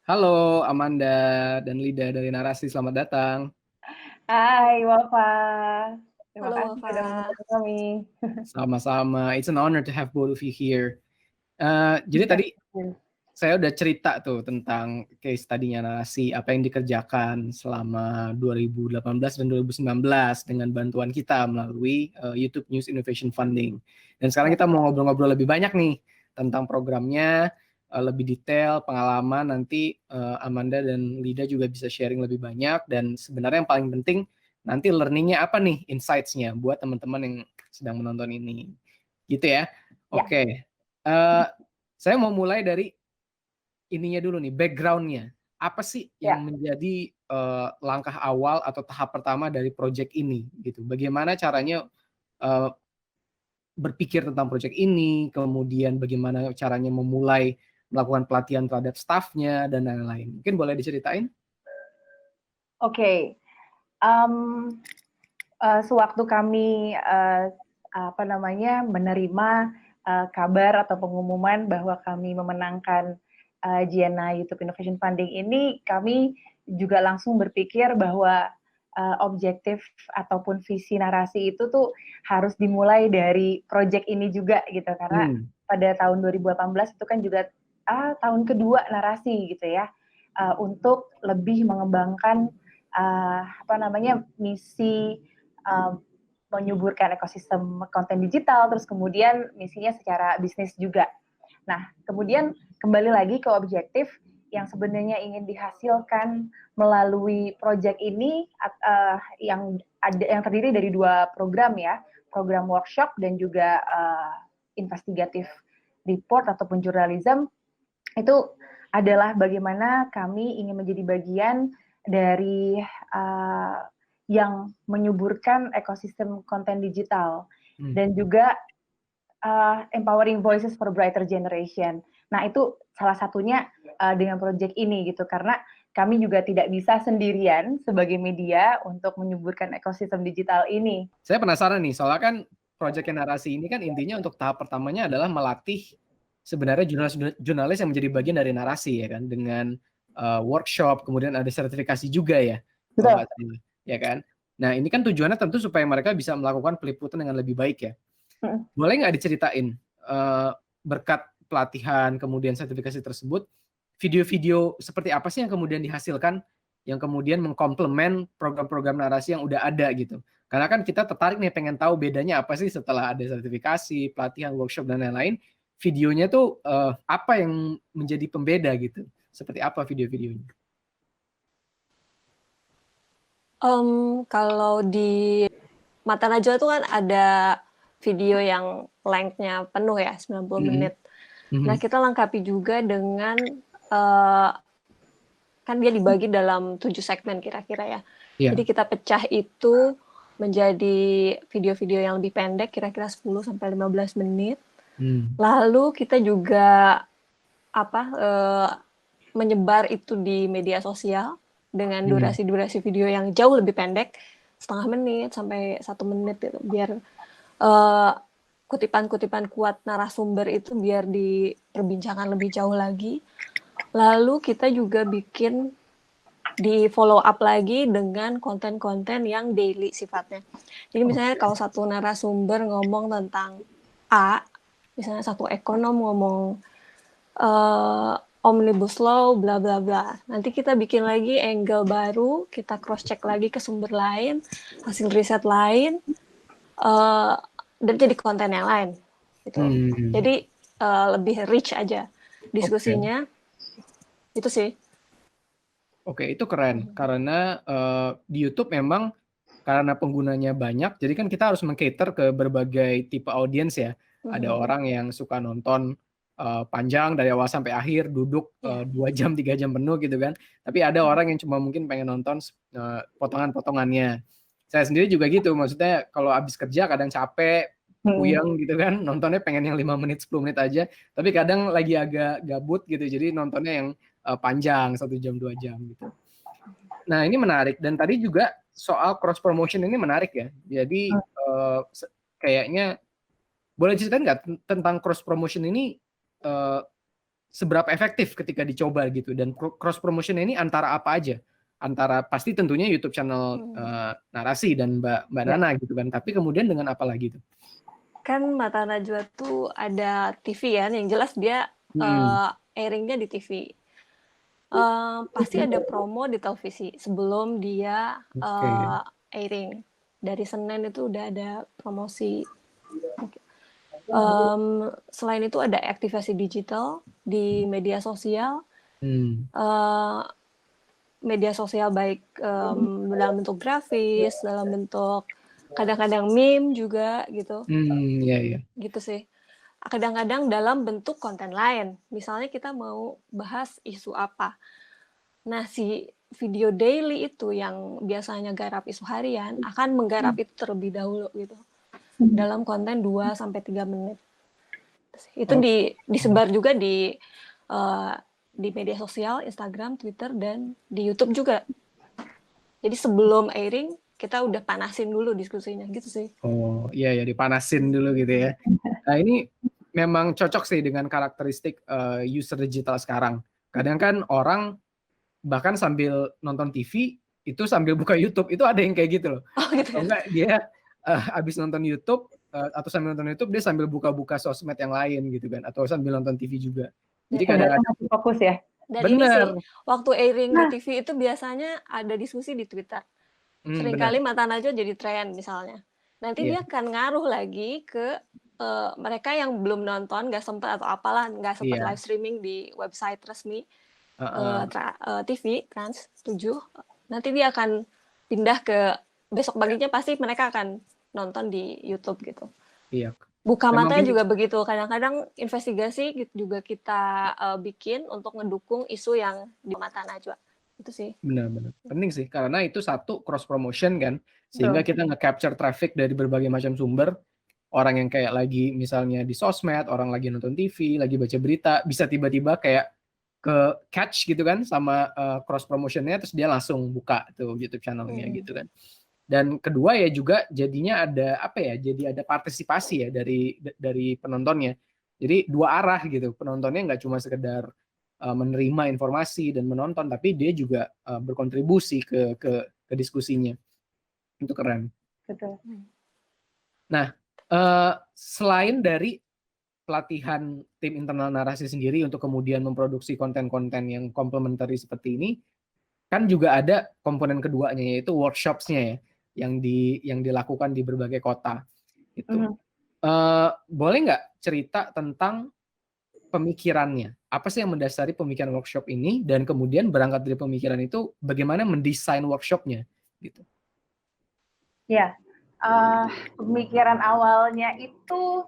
Halo Amanda dan Lida dari Narasi, selamat datang. Hai Wafa, terima Halo kasih Wafa. sudah mengundang kami. Sama-sama, it's an honor to have both of you here. Jadi Iya, tadi saya udah cerita tuh tentang case tadinya Narasi, apa yang dikerjakan selama 2018 dan 2019 dengan bantuan kita melalui YouTube News Innovation Funding. Dan sekarang ya. kita mau ngobrol-ngobrol lebih banyak nih tentang programnya, lebih detail, pengalaman, nanti Amanda dan Lida juga bisa sharing lebih banyak, dan sebenarnya yang paling penting nanti learningnya apa nih, insights-nya buat teman-teman yang sedang menonton ini. Gitu ya? Ya. Oke. Saya mau mulai dari ininya dulu nih, background-nya. Apa sih Ya. yang menjadi langkah awal atau tahap pertama dari project ini gitu? Bagaimana caranya berpikir tentang project ini, kemudian bagaimana caranya memulai melakukan pelatihan terhadap staff-nya dan lain-lain. Mungkin boleh diceritain? Oke. Sewaktu kami menerima kabar atau pengumuman bahwa kami memenangkan Jiana YouTube Innovation Funding ini, kami juga langsung berpikir bahwa objektif ataupun visi narasi itu tuh harus dimulai dari project ini juga gitu, karena pada tahun 2018 itu kan juga tahun kedua narasi gitu ya, untuk lebih mengembangkan misi menyuburkan ekosistem konten digital, terus kemudian misinya secara bisnis juga. Nah, kemudian kembali lagi ke objektif yang sebenarnya ingin dihasilkan melalui proyek ini, yang terdiri dari 2 program ya, program workshop dan juga investigative report ataupun journalism. Itu adalah bagaimana kami ingin menjadi bagian dari yang menyuburkan ekosistem konten digital dan juga empowering voices for brighter generation. Nah, itu salah satunya dengan proyek ini gitu, karena kami juga tidak bisa sendirian sebagai media untuk menyuburkan ekosistem digital ini. Saya penasaran nih, soalnya kan proyek Narasi ini kan intinya untuk tahap pertamanya adalah melatih sebenarnya jurnalis yang menjadi bagian dari Narasi ya kan, dengan workshop, kemudian ada sertifikasi juga ya, kalau nggak salah, ya kan. Nah ini kan tujuannya tentu supaya mereka bisa melakukan peliputan dengan lebih baik ya. Boleh nggak diceritain berkat pelatihan kemudian sertifikasi tersebut, video-video seperti apa sih yang kemudian dihasilkan, yang kemudian mengkomplement program-program narasi yang udah ada gitu. Karena kan kita tertarik nih pengen tahu bedanya apa sih setelah ada sertifikasi, pelatihan, workshop, dan lain-lain. Videonya tuh apa yang menjadi pembeda gitu? Seperti apa video-videonya? Kalau di Mata Najwa itu kan ada video yang length-nya penuh ya, 90 menit. Nah, kita lengkapi juga dengan kan dia dibagi dalam 7 segmen kira-kira ya. Jadi kita pecah itu menjadi video-video yang lebih pendek, kira-kira 10 sampai 15 menit. Lalu kita juga menyebar itu di media sosial dengan durasi-durasi video yang jauh lebih pendek, setengah menit sampai 1 menit gitu, biar kutipan-kutipan kuat narasumber itu biar diperbincangkan lebih jauh lagi. Lalu kita juga bikin di follow up lagi dengan konten-konten yang daily sifatnya. Jadi misalnya kalau satu narasumber ngomong tentang A, misalnya satu ekonom ngomong omnibus law, bla bla bla. Nanti kita bikin lagi angle baru, kita cross check lagi ke sumber lain, hasil riset lain, dan jadi konten yang lain. Gitu. Jadi lebih rich aja diskusinya. Itu sih. Oke, itu keren. Karena di YouTube memang karena penggunanya banyak, jadi kan kita harus meng-cater ke berbagai tipe audiens ya. Ada orang yang suka nonton panjang dari awal sampai akhir, duduk 2 jam, 3 jam penuh gitu kan. Tapi ada orang yang cuma mungkin pengen nonton potongan-potongannya. Saya sendiri juga gitu, maksudnya kalau habis kerja kadang capek, puyeng gitu kan, nontonnya pengen yang 5 menit, 10 menit aja. Tapi kadang lagi agak gabut gitu, jadi nontonnya yang panjang, 1 jam, 2 jam gitu. Nah ini menarik, dan tadi juga soal cross promotion ini menarik ya. Jadi kayaknya boleh ceritain nggak tentang cross promotion ini seberapa efektif ketika dicoba gitu, dan cross promotion ini antara apa aja? Antara pasti tentunya YouTube channel Narasi dan Mbak Nana gitu kan, tapi kemudian dengan apa lagi tuh? Kan Mata Najwa tuh ada TV ya, yang jelas dia airingnya di TV. Pasti ada promo di televisi sebelum dia airing. Dari Senin itu udah ada promosi. Selain itu ada aktivasi digital di media sosial. Media sosial baik dalam bentuk grafis, dalam bentuk kadang-kadang meme juga gitu. Iya. Gitu sih. Kadang-kadang dalam bentuk konten lain. Misalnya kita mau bahas isu apa. Nah, si video daily itu yang biasanya garap isu harian akan menggarap itu terlebih dahulu gitu. Dalam konten 2-3 menit. Itu disebar juga di media sosial, Instagram, Twitter, dan di YouTube juga. Jadi sebelum airing, kita udah panasin dulu diskusinya gitu sih. Oh iya ya, dipanasin dulu gitu ya. Nah ini memang cocok sih dengan karakteristik user digital sekarang. Kadang kan orang bahkan sambil nonton TV itu sambil buka YouTube, itu ada yang kayak gitu loh. Oh gitu ya? Enggak, dia habis nonton YouTube atau sambil nonton YouTube dia sambil buka-buka sosmed yang lain gitu kan, atau sambil nonton TV juga. Jadi kadang-kadang masih fokus ya. Dan ini sih, waktu airing di TV itu biasanya ada diskusi di Twitter. Seringkali Mata Najwa jadi tren misalnya. Nanti dia akan ngaruh lagi ke mereka yang belum nonton, nggak sempat atau apalah, nggak sempat live streaming di website resmi TV Trans 7. Nanti dia akan pindah ke besok paginya, pasti mereka akan nonton di YouTube gitu. Iya. Buka mata juga begitu. Kadang-kadang investigasi juga kita bikin untuk ngedukung isu yang di Mata Najwa. Itu sih. Benar-benar. Penting sih, karena itu satu cross promotion kan, sehingga kita nge-capture traffic dari berbagai macam sumber. Orang yang kayak lagi misalnya di sosmed, orang lagi nonton TV, lagi baca berita, bisa tiba-tiba kayak ke catch gitu kan sama cross promotionnya, terus dia langsung buka tuh YouTube channelnya gitu kan. Dan kedua ya juga jadinya ada apa ya? Jadi ada partisipasi ya dari penontonnya. Jadi dua arah gitu. Penontonnya nggak cuma sekedar menerima informasi dan menonton, tapi dia juga berkontribusi ke diskusinya. Itu keren. Betul. Nah, selain dari pelatihan tim internal Narasi sendiri untuk kemudian memproduksi konten-konten yang komplementari seperti ini, kan juga ada komponen keduanya yaitu workshops-nya ya, yang dilakukan di berbagai kota. Itu boleh nggak cerita tentang pemikirannya? Apa sih yang mendasari pemikiran workshop ini, dan kemudian berangkat dari pemikiran itu bagaimana mendesain workshop-nya gitu? Ya, pemikiran awalnya itu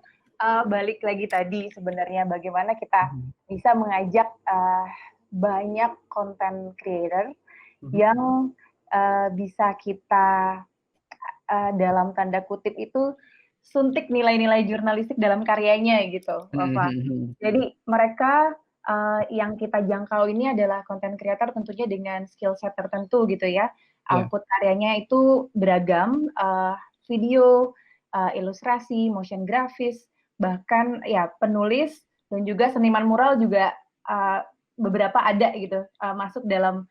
balik lagi tadi sebenarnya bagaimana kita bisa mengajak banyak content creator yang bisa kita dalam tanda kutip itu suntik nilai-nilai jurnalistik dalam karyanya gitu, Bapak. Jadi mereka yang kita jangkau ini adalah content creator tentunya dengan skill set tertentu gitu ya. Output karyanya itu beragam, video, ilustrasi, motion grafis, bahkan ya penulis dan juga seniman mural juga beberapa ada gitu masuk dalam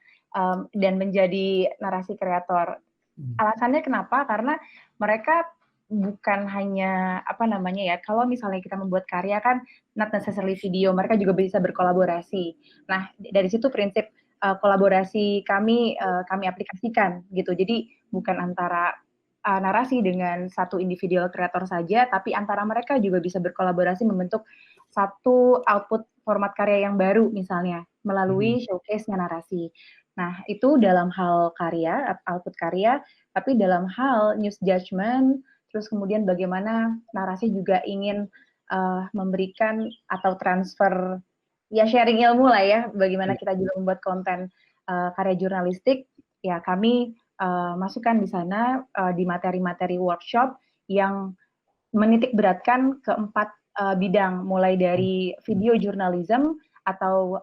dan menjadi narasi kreator. Alasannya kenapa? Karena mereka bukan hanya apa namanya ya, kalau misalnya kita membuat karya kan not necessarily video, mereka juga bisa berkolaborasi. Nah, dari situ prinsip kolaborasi kami aplikasikan gitu. Jadi bukan antara narasi dengan satu individual kreator saja, tapi antara mereka juga bisa berkolaborasi membentuk satu output format karya yang baru misalnya melalui showcase-nya narasi. Nah, itu dalam hal karya, output karya, tapi dalam hal news judgment, terus kemudian bagaimana narasi juga ingin memberikan atau transfer, ya sharing ilmu lah ya, bagaimana kita juga membuat konten karya jurnalistik, ya kami masukkan di sana di materi-materi workshop yang menitik beratkan keempat bidang, mulai dari video journalism atau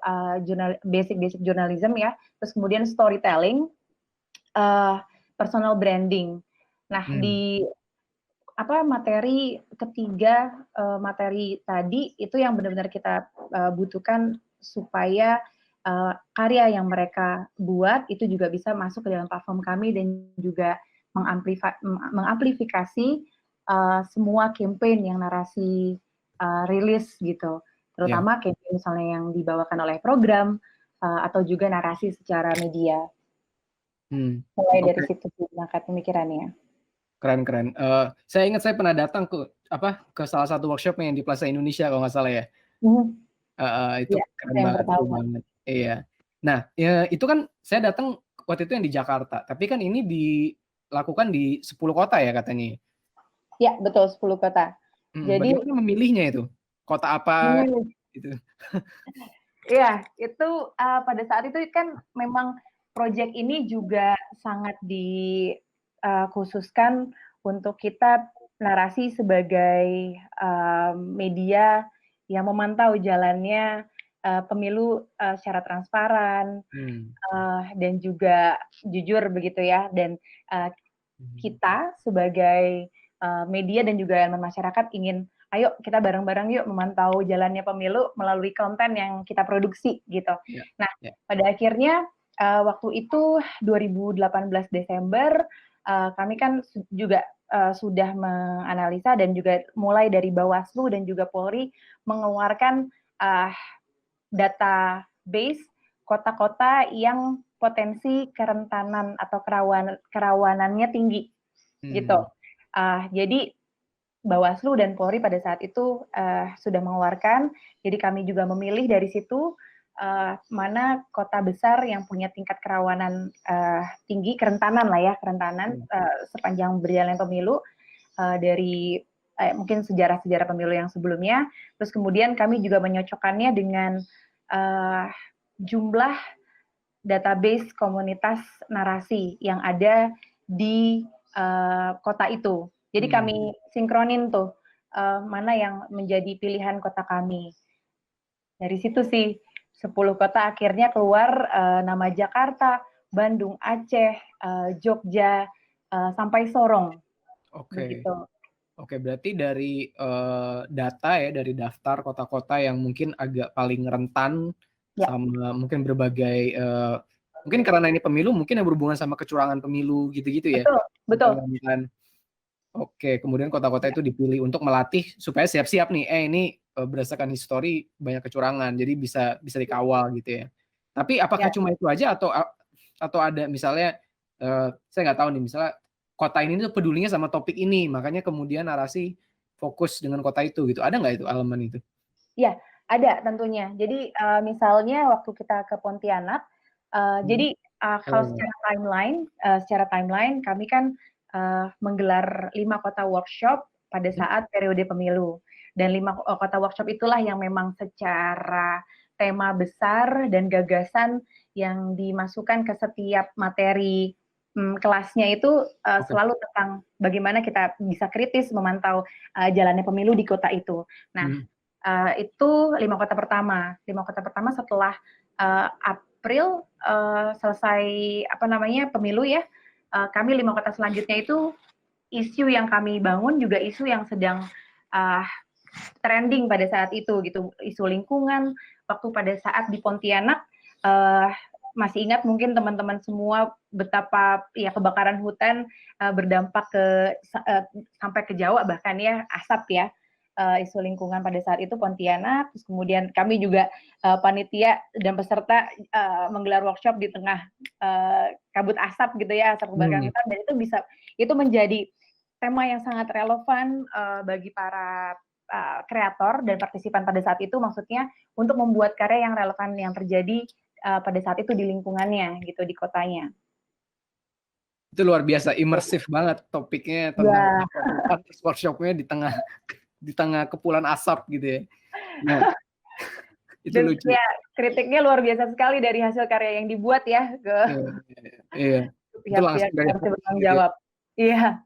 basic journalism ya, terus kemudian storytelling, personal branding. Nah, di materi ketiga materi tadi itu yang benar-benar kita butuhkan supaya karya yang mereka buat itu juga bisa masuk ke dalam platform kami dan juga mengamplifikasi semua campaign yang narasi rilis gitu, terutama campaign misalnya yang dibawakan oleh program atau juga narasi secara media. Mulai dari situ berangkat pemikirannya. Keren. Saya ingat saya pernah datang ke salah satu workshop yang di Plaza Indonesia kalau nggak salah ya. Itu ya, keren banget, seru banget. Iya. Nah, ya, itu kan saya datang waktu itu yang di Jakarta, tapi kan ini dilakukan di 10 kota ya katanya. Ya, betul, 10 kota. Jadi bagaimana memilihnya itu? Kota apa gitu? Iya, itu pada saat itu kan memang proyek ini juga sangat dikhususkan untuk kita narasi sebagai media yang memantau jalannya pemilu secara transparan dan juga jujur begitu ya. Dan kita sebagai media dan juga elemen masyarakat ingin ayo kita bareng-bareng yuk memantau jalannya pemilu melalui konten yang kita produksi gitu. Nah, pada akhirnya waktu itu 2018 Desember kami kan juga sudah menganalisa dan juga mulai dari Bawaslu dan juga Polri mengeluarkan database kota-kota yang potensi kerentanan atau kerawanannya tinggi gitu. Jadi Bawaslu dan Polri pada saat itu sudah mengeluarkan, jadi kami juga memilih dari situ mana kota besar yang punya tingkat kerawanan tinggi, kerentanan sepanjang berjalan pemilu dari mungkin sejarah-sejarah pemilu yang sebelumnya. Terus kemudian kami juga menyocokkannya dengan jumlah database komunitas narasi yang ada di kota itu. Jadi kami sinkronin tuh mana yang menjadi pilihan kota kami. Dari situ sih 10 kota akhirnya keluar nama Jakarta, Bandung, Aceh, Jogja, sampai Sorong. Oke, berarti dari data ya, dari daftar kota-kota yang mungkin agak paling rentan sama mungkin berbagai mungkin karena ini pemilu mungkin yang berhubungan sama kecurangan pemilu gitu-gitu ya. Betul. Oke, kemudian kota-kota itu dipilih untuk melatih supaya siap-siap nih. Ini berdasarkan histori banyak kecurangan, jadi bisa dikawal gitu ya. Tapi apakah cuma itu aja atau ada misalnya saya nggak tahu nih, misalnya kota ini tuh pedulinya sama topik ini, makanya kemudian narasi fokus dengan kota itu gitu. Ada nggak itu elemen itu? Ya, ada tentunya. Jadi misalnya waktu kita ke Pontianak, jadi kalau secara timeline kami kan menggelar 5 kota workshop pada saat periode pemilu. Dan 5 kota workshop itulah yang memang secara tema besar dan gagasan yang dimasukkan ke setiap materi kelasnya itu selalu tentang bagaimana kita bisa kritis memantau jalannya pemilu di kota itu. Nah, itu 5 kota pertama. 5 kota pertama setelah April selesai pemilu ya. Kami 5 kota selanjutnya itu isu yang kami bangun juga isu yang sedang trending pada saat itu gitu. Isu lingkungan waktu pada saat di Pontianak masih ingat mungkin teman-teman semua betapa ya kebakaran hutan berdampak sampai ke Jawa bahkan ya, asap ya. Isu lingkungan pada saat itu Pontianak, terus kemudian kami juga panitia dan peserta menggelar workshop di tengah kabut asap gitu ya, asap kebakaran hutan, dan itu menjadi tema yang sangat relevan bagi para kreator dan partisipan pada saat itu, maksudnya untuk membuat karya yang relevan yang terjadi pada saat itu di lingkungannya gitu, di kotanya. Itu luar biasa, imersif banget topiknya tentang workshopnya di tengah kepulan asap gitu ya. Nah, itu dan lucu. Ya, kritiknya luar biasa sekali dari hasil karya yang dibuat ya ke pihak-pihak yang harus bertanggung jawab. Iya.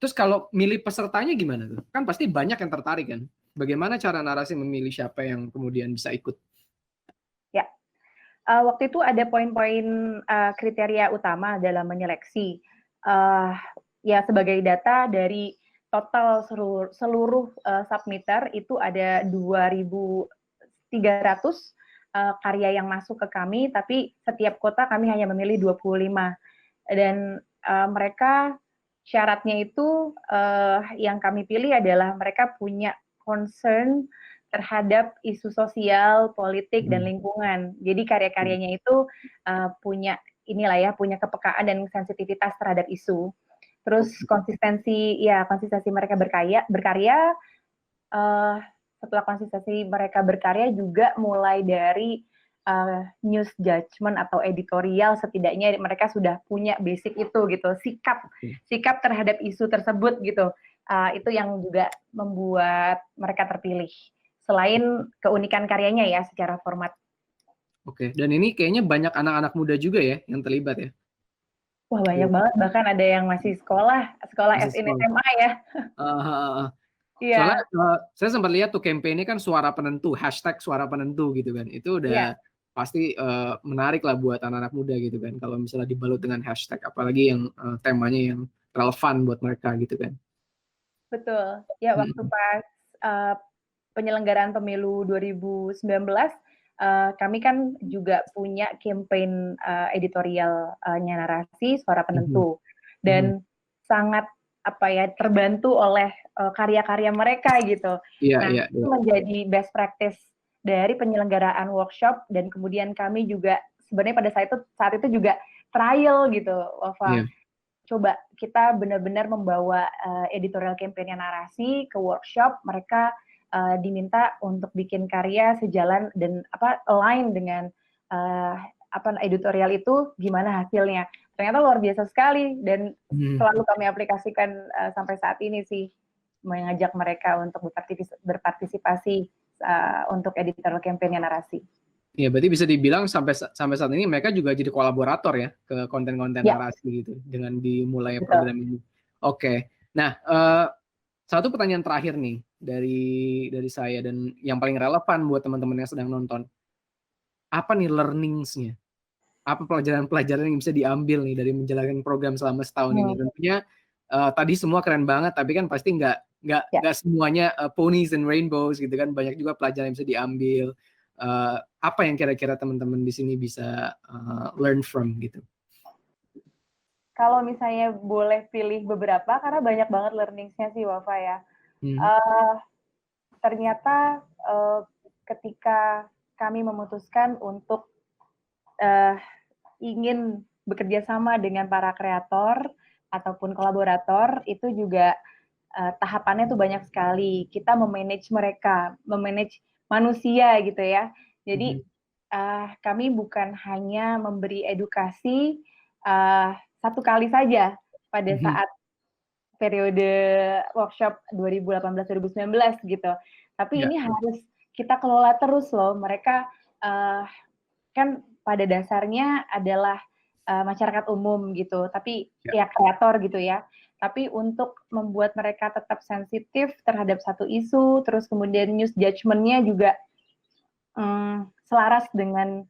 Terus kalau milih pesertanya gimana tuh? Kan pasti banyak yang tertarik kan. Bagaimana cara narasi memilih siapa yang kemudian bisa ikut? Ya, waktu itu ada poin-poin kriteria utama dalam menyeleksi. Ya, sebagai data dari total seluruh submitter itu ada 2.300 karya yang masuk ke kami, tapi setiap kota kami hanya memilih 25. Dan mereka syaratnya itu yang kami pilih adalah mereka punya concern terhadap isu sosial, politik, dan lingkungan. Jadi karya-karyanya itu punya punya kepekaan dan sensitivitas terhadap isu. Terus konsistensi mereka berkarya setelah konsistensi mereka berkarya juga mulai dari news judgment atau editorial, setidaknya mereka sudah punya basic itu gitu, sikap terhadap isu tersebut gitu. Itu yang juga membuat mereka terpilih. Selain keunikan karyanya ya secara format. Oke, dan ini kayaknya banyak anak-anak muda juga ya yang terlibat ya? Wah, banyak banget, bahkan ada yang masih sekolah Masih SN sekolah. SMA ya. Soalnya Iya. saya sempat lihat tuh campaign ini kan suara penentu, hashtag suara penentu gitu kan. Itu udah Iya, pasti menarik lah buat anak-anak muda gitu kan. Kalau misalnya dibalut dengan hashtag, apalagi yang temanya yang relevan buat mereka gitu kan. betul. Ya, waktu pas penyelenggaraan pemilu 2019, kami kan juga punya campaign editorialnya narasi suara penentu, dan sangat terbantu oleh karya-karya mereka gitu. Iya, Nah, iya, itu iya. menjadi best practice dari penyelenggaraan workshop, dan kemudian kami juga sebenarnya pada saat itu juga trial gitu, Iya. coba kita benar-benar membawa editorial campaign narasi ke workshop. Mereka diminta untuk bikin karya sejalan dan align dengan editorial itu, gimana hasilnya. Ternyata luar biasa sekali, dan selalu kami aplikasikan sampai saat ini sih, mengajak mereka untuk berpartisipasi untuk editorial campaign narasi. Ya, berarti bisa dibilang sampai saat ini mereka juga jadi kolaborator ya ke konten-konten narasi gitu dengan dimulai program ini. Oke. Nah, satu pertanyaan terakhir nih dari saya dan yang paling relevan buat teman-teman yang sedang nonton. Apa nih learnings-nya? Apa pelajaran-pelajaran yang bisa diambil nih dari menjalankan program selama setahun ini? Tentunya tadi semua keren banget, tapi kan pasti nggak semuanya ponies and rainbows gitu kan. Banyak juga pelajaran yang bisa diambil. Apa yang kira-kira teman-teman di sini bisa learn from gitu? Kalau misalnya boleh pilih beberapa, karena banyak banget learnings-nya sih Wafa ya. Ternyata ketika kami memutuskan untuk ingin bekerja sama dengan para kreator ataupun kolaborator, itu juga tahapannya tuh banyak sekali. Kita memanage mereka, memanage manusia gitu ya. Jadi kami bukan hanya memberi edukasi satu kali saja pada saat periode workshop 2018-2019 gitu. Tapi ini harus kita kelola terus loh. Mereka kan pada dasarnya adalah masyarakat umum gitu, tapi ya kreator gitu ya. Tapi untuk membuat mereka tetap sensitif terhadap satu isu, terus kemudian news judgment-nya juga selaras dengan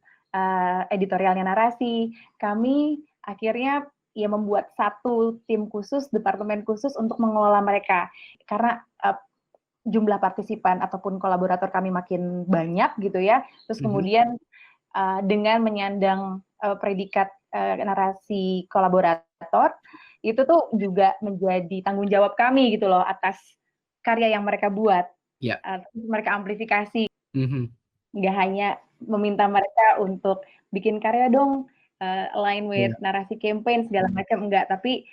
editorialnya narasi, kami akhirnya ya membuat satu tim khusus, departemen khusus untuk mengelola mereka. Karena jumlah partisipan ataupun kolaborator kami makin banyak gitu ya, terus kemudian dengan menyandang predikat narasi kolaborator, itu tuh juga menjadi tanggung jawab kami gitu loh atas karya yang mereka buat. Mereka amplifikasi. Nggak hanya meminta mereka untuk bikin karya dong, align with narasi campaign segala macam, enggak, tapi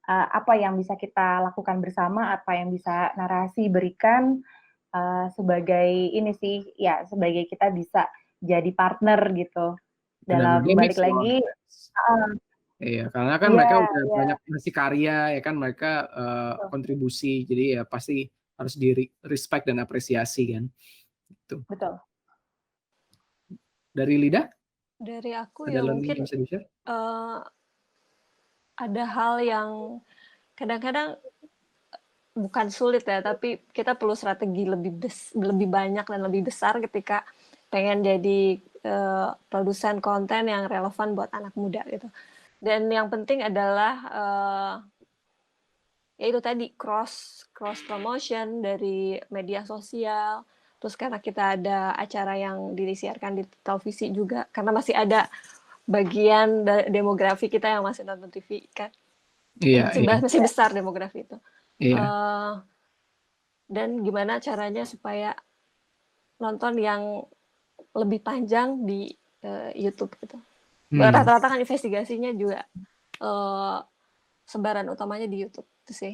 apa yang bisa kita lakukan bersama, apa yang bisa narasi berikan sebagai ini sih, ya sebagai kita bisa jadi partner gitu. Dalam balik lagi, iya, karena kan mereka udah banyak ngasih karya, ya kan, mereka kontribusi, jadi ya pasti harus di respect dan apresiasi kan. Gitu. Betul. Dari Lida? Dari aku ada ya mungkin yang bisa di-share? Ada hal yang kadang-kadang bukan sulit ya, tapi kita perlu strategi lebih banyak dan lebih besar ketika pengen jadi produsen konten yang relevan buat anak muda gitu. Dan yang penting adalah yaitu tadi cross promotion dari media sosial, Terus karena kita ada acara yang disiarkan di televisi juga, karena masih ada bagian demografi kita yang masih nonton TV kan. Iya, iya, Masih besar demografi itu. iya. Dan gimana caranya supaya nonton yang lebih panjang di YouTube gitu. Rata-rata kan investigasinya juga sebaran utamanya di YouTube itu sih.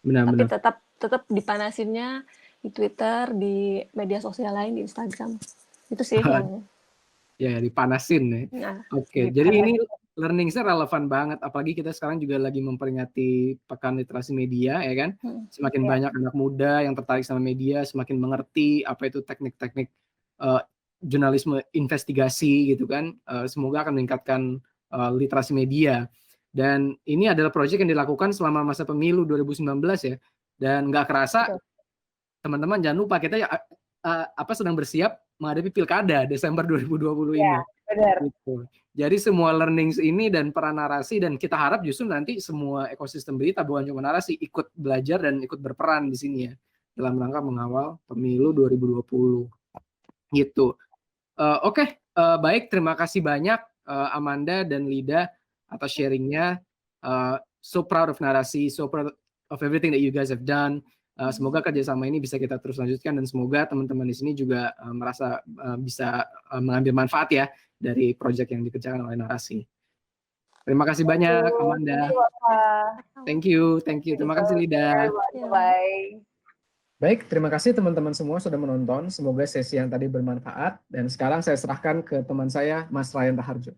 Tapi tetap dipanasinnya di Twitter, di media sosial lain, di Instagram. Itu sih yang ya dipanasin ya. Nah, Oke, jadi ini learning-nya relevan banget, apalagi kita sekarang juga lagi memperingati Pekan Literasi Media, ya kan? Semakin banyak anak muda yang tertarik sama media, semakin mengerti apa itu teknik-teknik jurnalisme investigasi gitu kan. Semoga akan meningkatkan literasi media. Dan ini adalah proyek yang dilakukan selama masa pemilu 2019 ya. Dan nggak kerasa, teman-teman jangan lupa kita sedang bersiap menghadapi pilkada Desember 2020 ini. Benar. Gitu. Jadi semua learnings ini dan peran narasi, dan kita harap justru nanti semua ekosistem berita bukan cuma narasi ikut belajar dan ikut berperan di sini ya dalam rangka mengawal pemilu 2020 gitu. Oke, baik, terima kasih banyak Amanda dan Lida atas sharingnya. So proud of narasi, so proud of everything that you guys have done. Semoga kerjasama ini bisa kita terus lanjutkan, dan semoga teman-teman di sini juga merasa bisa mengambil manfaat ya dari proyek yang dikerjakan oleh narasi. Terima kasih banyak Amanda. Thank you. Terima kasih Lida. Bye. Baik, terima kasih teman-teman semua sudah menonton. Semoga sesi yang tadi bermanfaat. Dan sekarang saya serahkan ke teman saya, Mas Ryan Raharjo.